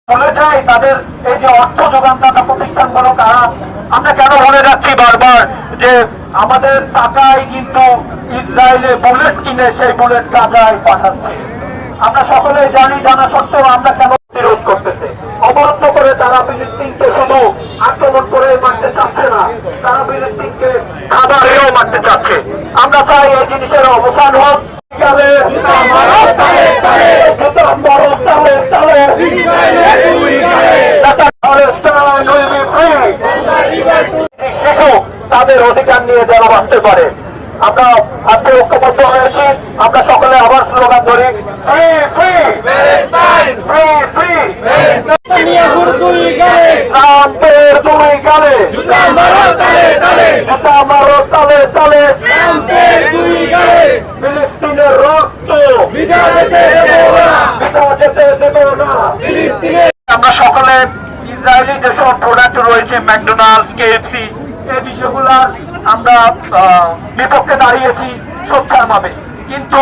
বলে যাই তাদের এই যে অর্থ যোগানদাতা প্রতিষ্ঠানগুলো কারা, আমরা কেন বলে যাচ্ছি বারবার যে আমাদের টাকায় কিন্তু ইসরায়েলে বুলেট কিনে সেই বুলেট গাজায় পাঠাচ্ছে। আমরা সকলে জানি, জানা সত্ত্বেও আমরা কেন বিরোধ করতেছে? অবরুদ্ধ করে তারা ফিলিস্তিনকে শুধু আক্রমণ করে মারতে চাচ্ছে না, তারা ফিলিস্তিনকে খাবারেও মারতে চাচ্ছে। আমরা চাই এই জিনিসের অবসান হোক। শিশু তাদের অধিকার নিয়ে যেন বাঁচতে পারে। আমরা আজকে ঐক্যবদ্ধ হয়েছি, আমরা সকলে আবার স্লোগান ধরি, ফ্রি ফ্রি ফ্রি ফ্রি, ট্রাম্পের দুই গালে জুতা মারো তালে তালে, ফিলিস্তিনের রক্ত বিধা যেতে দেব না। আমরা সকলে ইসরায়েলি যেসব প্রোডাক্ট রয়েছে, ম্যাকডোনাল্ডস, কেএফসি, এই বিষয়গুলো আমরা বিপক্ষে দাঁড়িয়েছি সোচ্চার ভাবে, কিন্তু